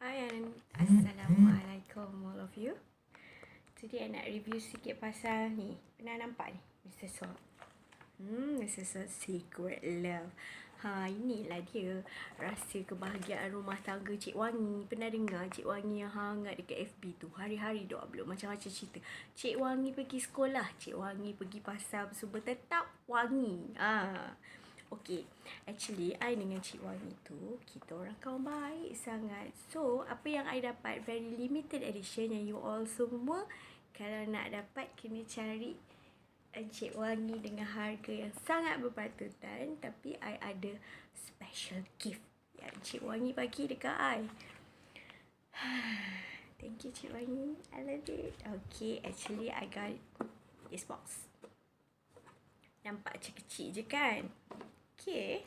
Hi and Assalamualaikum all of you. Today I nak review sikit pasal ni. Pernah nampak ni? Mr.Secret. Mr.Secret love. Inilah dia rasa kebahagiaan rumah tangga Cik Wangi. Pernah dengar Cik Wangi yang hangat dekat FB tu? Hari-hari duk upload macam-macam cerita. Cik Wangi pergi sekolah, Cik Wangi pergi pasar, semua tetap wangi. Okay, actually I dengan Cik Wangi tu, kita orang kawan baik sangat. So, apa yang I dapat very limited edition yang you all semua kalau nak dapat kena cari Cik Wangi dengan harga yang sangat berpatutan. Tapi I ada special gift yang Cik Wangi bagi dekat I. Thank you Cik Wangi, I love it. Okay, actually I got this box. Nampak kecil-kecil je kan? Okay,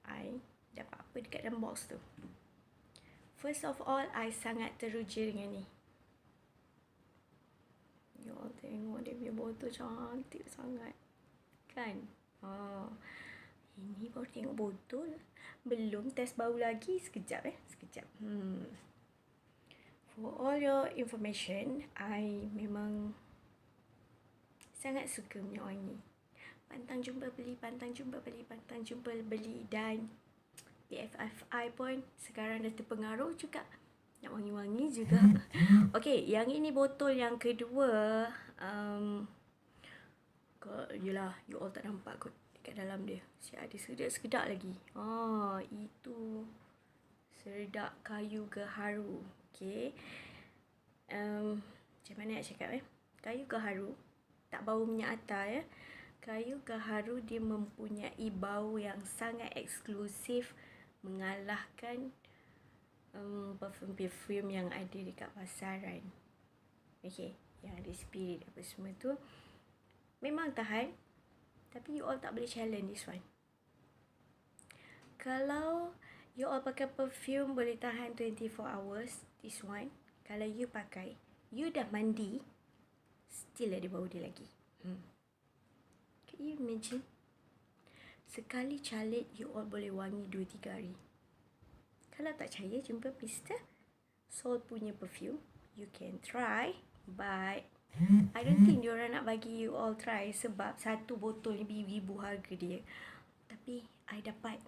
I dapat apa dekat dalam box tu? First of all, I sangat teruja dengan ni. You all tengok dia punya botol cantik sangat, kan? Ini baru tengok botol, belum test bau lagi. Sekejap sekejap. For all your information, I memang sangat suka minyak wangi. Pantang jumpa beli, pantang jumpa beli, pantang jumpa beli. Dan BFFI pun sekarang dah terpengaruh juga. Nak wangi-wangi juga. Okay, yang ini botol yang kedua. Yelah, you all tak nampak kot dekat dalam dia. Siap ada sedak-sedak lagi. Itu sedak kayu Gaharu. Okay. Macam mana nak cakap kayu Gaharu tak bau minyak atar Kayu Gaharu dia mempunyai bau yang sangat eksklusif, mengalahkan parfum-parfum yang ada dekat pasaran. Okay, yang ada spirit apa semua tu memang tahan, tapi you all tak boleh challenge this one. Kalau you all pakai perfume boleh tahan 24 hours, this one kalau you pakai, you dah mandi, still ada bau dia lagi. Can you imagine? Sekali calit you all boleh wangi 2-3 hari. Kalau tak percaya, jumpa Mr.Sol punya perfume. You can try, but I don't think diorang nak bagi you all try sebab satu botol ni ribu harga dia. Tapi I dapat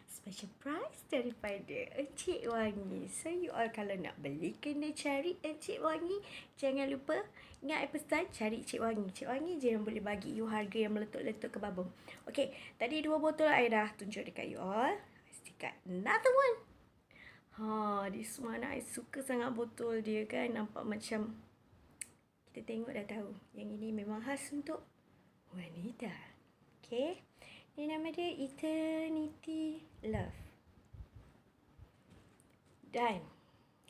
special price daripada Encik Wangi. So you all kalau nak beli kena cari Encik Wangi. Jangan lupa, ingat pesan, cari Encik Wangi. Encik Wangi je yang boleh bagi you harga yang meletup-letup ke babung. Okay, tadi 2 botol I dah tunjuk dekat you all. I still got another one. This one I suka sangat botol dia kan. Nampak macam, kita tengok dah tahu. Yang ini memang khas untuk wanita. Okay, ini nama dia Eternity Love. Dan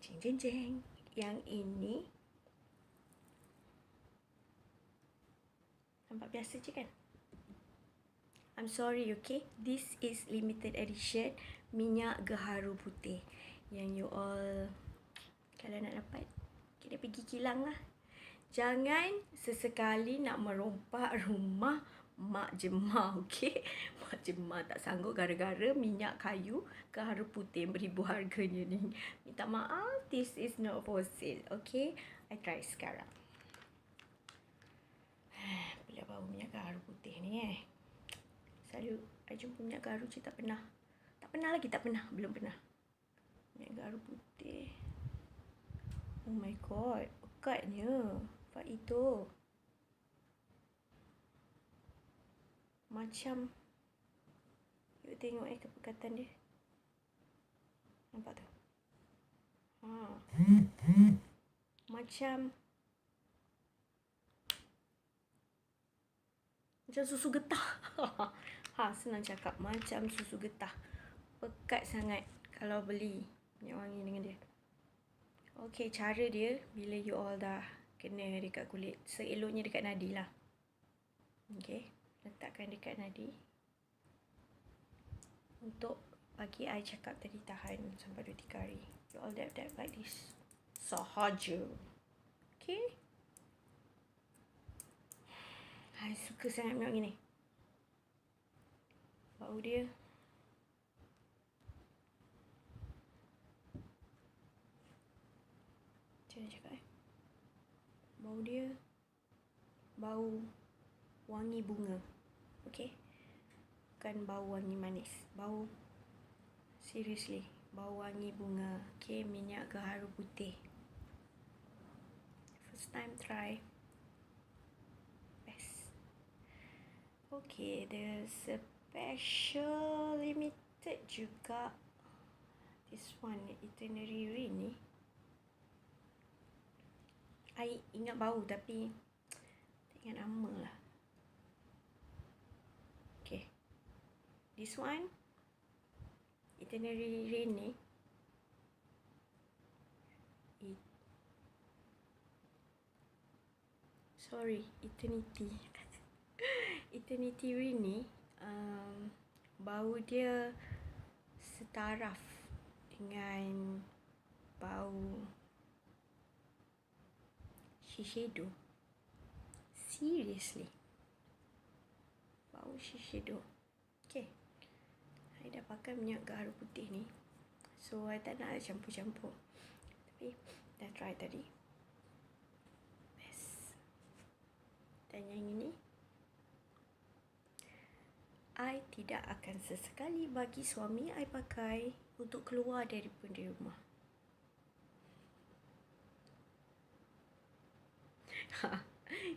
jeng, yang ini nampak biasa je kan? I'm sorry, okay? This is limited edition minyak Gaharu putih. Yang you all kalau nak dapat, kena pergi kilang lah. Jangan sesekali nak merompak rumah Mak Jemah, okay? Mak Jemah tak sanggup gara-gara minyak kayu Gaharu putih beribu harganya ni. Minta maaf, this is not for sale, okay? I try sekarang. Pula bau minyak Gaharu putih ni Selalu I jumpa minyak Gaharu je tak pernah. Belum pernah. Minyak Gaharu putih. Oh my god, pekatnya. Pak itu macam, you tengok kepekatan dia. Nampak tu? Macam susu getah. Senang cakap, macam susu getah. Pekat sangat kalau beli minyak wangi dengan dia. Okay, cara dia bila you all dah kena dekat kulit, seeloknya dekat nadi lah. Okay, letakkan dekat nadi. Untuk pagi I cakap tadi tahan sampai 2-3 hari. You all dab like this. Sahaja. Okay, I suka sangat minyak ni. Bau dia macam mana cakap bau dia bau wangi bunga. Okay, bukan bau wangi manis, bau seriously bau wangi bunga. Okay, minyak gaharu putih, first time try, best. Okay, there's a special limited juga, this one itinerary Reen ni. I ingat bau tapi tak ingat nama lah. Okay, this one itinerary Reen ni eternity eternity Reen ni bau dia setaraf dengan bau shiseido. Seriously, bau shiseido. Okay, I dah pakai minyak gaharu putih ni, so I tak nak campur-campur, tapi dah try tadi, best. Dan yang ini I tidak akan sesekali bagi suami I pakai untuk keluar daripada rumah.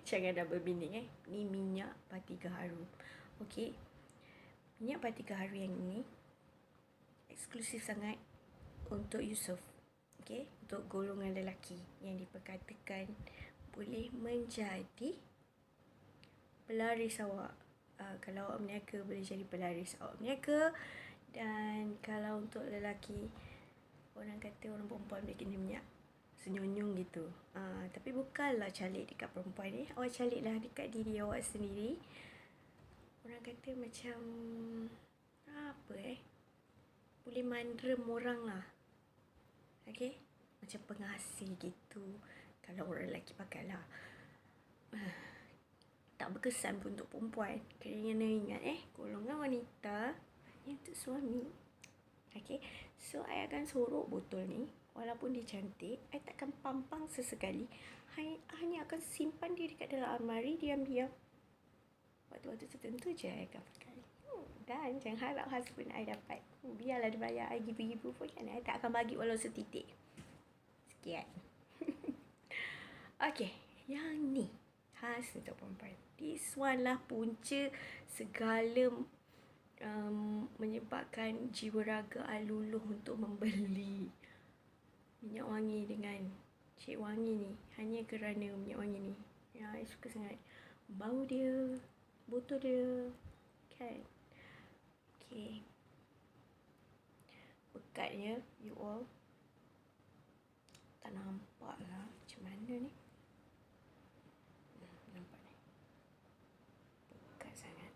Jangan double meaning Ni minyak pati gaharu. Okay, minyak pati gaharu yang ini eksklusif sangat untuk Yusoff. Okay, untuk golongan lelaki yang diperkatakan boleh menjadi pelaris awak. Kalau awak berniaga boleh jadi pelaris awak berniaga. Dan kalau untuk lelaki, orang kata orang perempuan boleh kena minyak senyonyong gitu. Tapi bukanlah calik dekat perempuan ni. Awak caliklah dekat diri awak sendiri. Orang kata macam apa boleh mandrem orang lah. Okay, macam pengasih gitu kalau orang lelaki pakai lah. Tak berkesan pun untuk perempuan. Kena ingat golongan wanita ni untuk suami. Okay, so I akan sorok botol ni. Walaupun dia cantik, I takkan pampang sesekali. I hanya akan simpan dia dekat dalam almari diam-diam. Waktu-waktu tertentu je I akan pakai. Dan jangan harap husband I dapat. Biarlah dia bayar I gibu-gibu pun kan. I tak akan bagi walau setitik. Sekian. Okay, yang ni khas untuk perempuan. This one lah punca segala menyebabkan jiwa raga I luluh untuk membeli minyak wangi dengan cik wangi ni. Hanya kerana minyak wangi ni. Ya, I suka sangat bau dia, botol dia, kan. Okay, bekatnya you all tak nampak lah macam mana ni. Nampak ni, bekat sangat.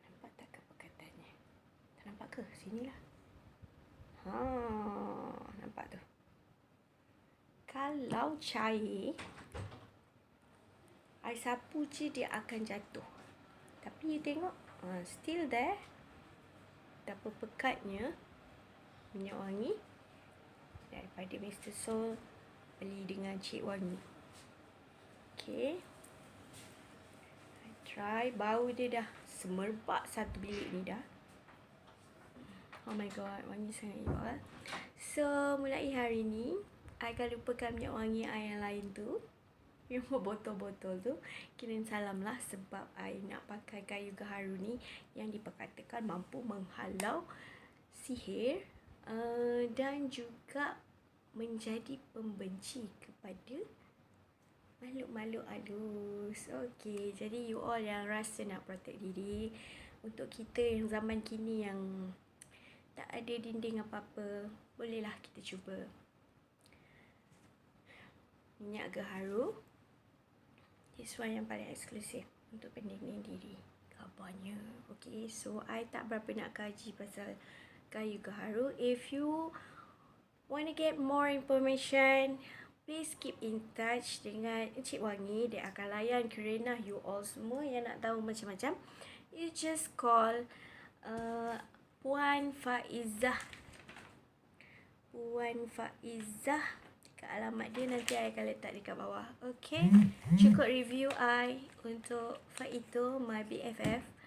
Nampak tak ke pekatannya? Tak nampak ke? Sinilah. Nampak tu. Kalau cair, I sapu je dia akan jatuh. Tapi you tengok, still there. Betapa pekatnya minyak wangi daripada Mr.Secret beli dengan cik wangi. Okay, I try. Bau dia dah semerbak satu bilik ni dah. Oh my god, wangi sangat you all. So, mulai hari ni I akan lupakan minyak wangi I yang lain tu, yang botol-botol tu. Kirim salam lah, sebab I nak pakai kayu gaharu ni yang diperkatakan mampu menghalau sihir dan juga menjadi pembenci kepada makhluk-makhluk halus. Okay, jadi you all yang rasa nak protect diri, untuk kita yang zaman kini yang tak ada dinding apa-apa, bolehlah kita cuba minyak gaharu. This one yang paling eksklusif untuk pendingin diri kabarnya. Okay, so I tak berapa nak kaji pasal kayu gaharu. If you want to get more information, please keep in touch dengan Encik Wangi. Dia akan layan kerana you all semua yang nak tahu macam-macam. You just call Puan Puan Faizah. Dekat alamat dia nanti I akan letak dekat bawah. Okay. Cukup review I untuk Fight Itu, my BFF.